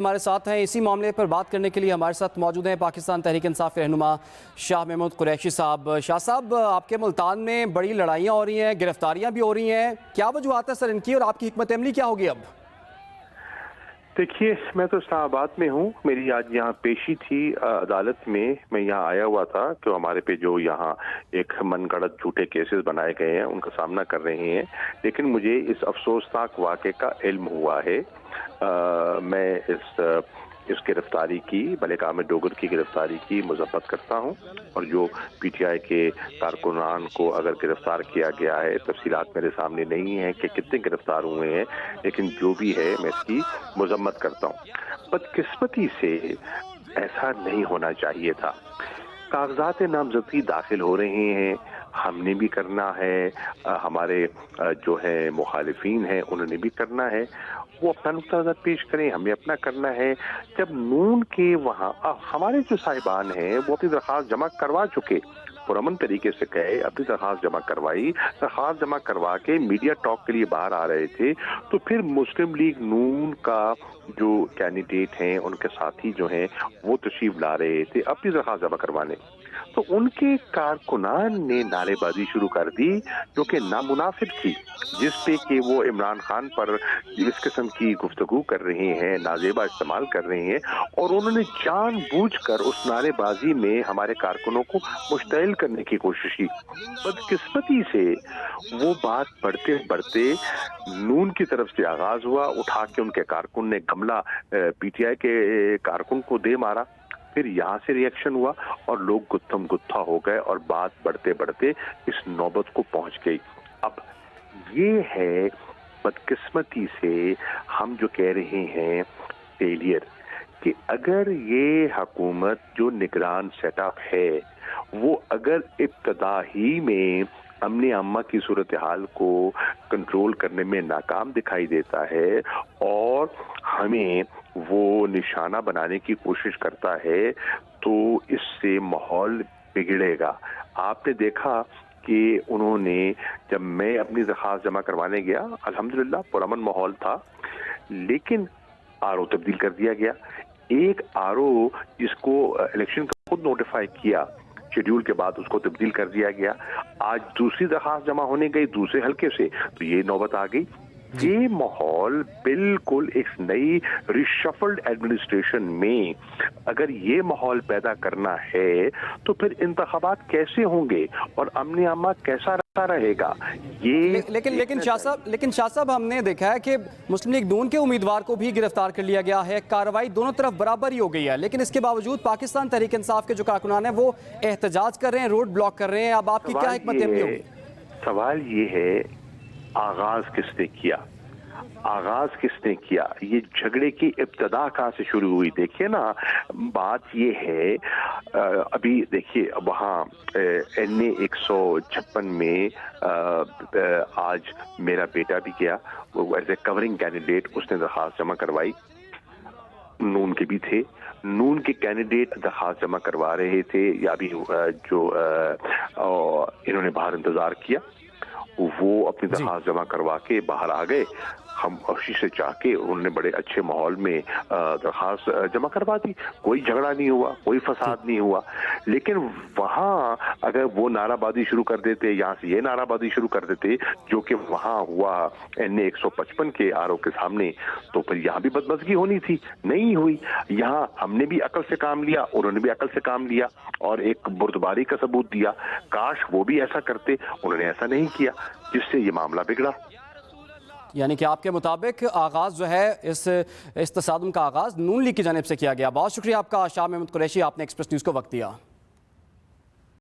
ہمارے ساتھ ہیں اسی معاملے پر بات کرنے کے لیے ہمارے ساتھ موجود ہیں پاکستان تحریک انصاف کے رہنما شاہ محمود قریشی صاحب۔ شاہ صاحب، آپ کے ملتان میں بڑی لڑائیاں ہو رہی ہیں، گرفتاریاں بھی ہو رہی ہیں، کیا وجوہات ہے سر ان کی اور آپ کی حکمت عملی کیا ہوگی اب؟ دیکھیے، میں تو اسلام آباد میں ہوں، میری آج یہاں پیشی تھی عدالت میں یہاں آیا ہوا تھا کہ ہمارے پہ جو یہاں ایک من گڑت جھوٹے کیسز بنائے گئے ہیں ان کا سامنا کر رہے ہیں، لیکن مجھے اس افسوسناک واقعے کا علم ہوا ہے۔ میں اس گرفتاری کی، ملک عامر ڈوگر کی گرفتاری کی مذمت کرتا ہوں، اور جو پی ٹی آئی کے کارکنان کو اگر گرفتار کیا گیا ہے، تفصیلات میرے سامنے نہیں ہیں کہ کتنے گرفتار ہوئے ہیں، لیکن جو بھی ہے میں اس کی مذمت کرتا ہوں۔ بدقسمتی سے ایسا نہیں ہونا چاہیے تھا۔ کاغذات نامزدگی داخل ہو رہے ہیں، ہم نے بھی کرنا ہے، ہمارے جو ہے مخالفین ہیں انہوں نے بھی کرنا ہے، وہ اپنا نقطہ نظر پیش کریں، ہمیں اپنا کرنا ہے۔ جب نون کے وہاں ہمارے جو صاحبان ہیں وہ اپنی درخواست جمع کروا چکے، پرامن طریقے سے گئے، اپنی درخواست جمع کروائی، درخواست جمع کروا کے میڈیا ٹاک کے لیے باہر آ رہے تھے، تو پھر مسلم لیگ نون کا جو کینڈیڈیٹ ہیں، ان کے ساتھی جو ہیں وہ تشریف لا رہے تھے اپنی درخواست جمع کروانے، تو ان کے کارکنان نے نعرے بازی شروع کر دی جو کہ نامناسب تھی، جس پہ کہ وہ عمران خان پر اس قسم کی گفتگو کر رہے ہیں، نازیبا استعمال کر رہے ہیں، اور انہوں نے جان بوجھ کر اس نعرے بازی میں ہمارے کارکنوں کو مشتعل کرنے کی کوشش کی۔ بدقسمتی سے وہ بات بڑھتے بڑھتے نون کی طرف سے آغاز ہوا، اٹھا کے ان کے کارکن نے گملہ پی ٹی آئی کے کارکن کو دے مارا، پھر یہاں سے ری ایکشن ہوا اور لوگ گتھم گتھا ہو گئے اور بات بڑھتے بڑھتے اس نوبت کو پہنچ گئی۔ اب یہ ہے بدقسمتی سے ہم جو کہہ رہے ہیں فیلئر، کہ اگر یہ حکومت جو نگران سیٹ اپ ہے وہ اگر ابتدا ہی میں امن عامہ کی صورتحال کو کنٹرول کرنے میں ناکام دکھائی دیتا ہے اور ہمیں وہ نشانہ بنانے کی کوشش کرتا ہے، تو اس سے ماحول بگڑے گا۔ آپ نے دیکھا کہ انہوں نے، جب میں اپنی درخواست جمع کروانے گیا، الحمدللہ پرامن ماحول تھا، لیکن آر او تبدیل کر دیا گیا۔ ایک آر او جس کو الیکشن کا خود نوٹیفائی کیا، شیڈیول کے بعد اس کو تبدیل کر دیا گیا، آج دوسری درخواست جمع ہونے گئی دوسرے حلقے سے، تو یہ نوبت آ گئی۔ یہ ماحول بالکل ایک نئی ریشفلڈ ایڈمنسٹریشن میں اگر یہ ماحول پیدا کرنا ہے تو پھر انتخابات کیسے ہوں گے اور امن عامہ کیسا رہے گا؟ یہ لیکن شاہ صاحب ہم نے دیکھا ہے کہ مسلم لیگ نون کے امیدوار کو بھی گرفتار کر لیا گیا ہے، کارروائی دونوں طرف برابر ہی ہو گئی ہے، لیکن اس کے باوجود پاکستان تحریک انصاف کے جو کارکنان ہیں وہ احتجاج کر رہے ہیں، روڈ بلاک کر رہے ہیں۔ اب آپ کی کیا حکمت عملی ہوگی؟ سوال یہ ہے، آغاز کس نے کیا؟ آغاز کس نے کیا؟ یہ جھگڑے کی ابتدا کہاں سے شروع ہوئی؟ دیکھیے نا، بات یہ ہے، ابھی دیکھیے وہاں این اے 156 میں آج میرا بیٹا بھی گیا، وہ ایز اے کورنگ کینڈیڈیٹ اس نے درخواست جمع کروائی، نون کے بھی تھے، نون کے کینڈیڈیٹ درخواست جمع کروا رہے تھے، یا بھی جو انہوں نے باہر انتظار کیا، وہ اپنی درخواست جمع کروا کے باہر آ گئے، ہم خوشی سے چاہ کے انہوں نے بڑے اچھے ماحول میں درخواست جمع کروا دی، کوئی جھگڑا نہیں ہوا، کوئی فساد نہیں ہوا۔ لیکن وہاں اگر وہ نعرہ بازی شروع کر دیتے، یہاں سے یہ نعرہ بازی شروع کر دیتے جو کہ وہاں ہوا این اے 155 کے آر او کے سامنے، تو پھر یہاں بھی بدمزگی ہونی تھی، نہیں ہوئی۔ یہاں ہم نے بھی عقل سے کام لیا، انہوں نے بھی عقل سے کام لیا اور ایک بردباری کا ثبوت دیا۔ کاش وہ بھی ایسا کرتے، انہوں نے ایسا نہیں کیا، جس سے یہ معاملہ بگڑا۔ یعنی کہ آپ کے مطابق آغاز جو ہے اس تصادم کا آغاز نون لیگ کی جانب سے کیا گیا۔ بہت شکریہ آپ کا شاہ محمود قریشی، آپ نے ایکسپریس نیوز کو وقت دیا۔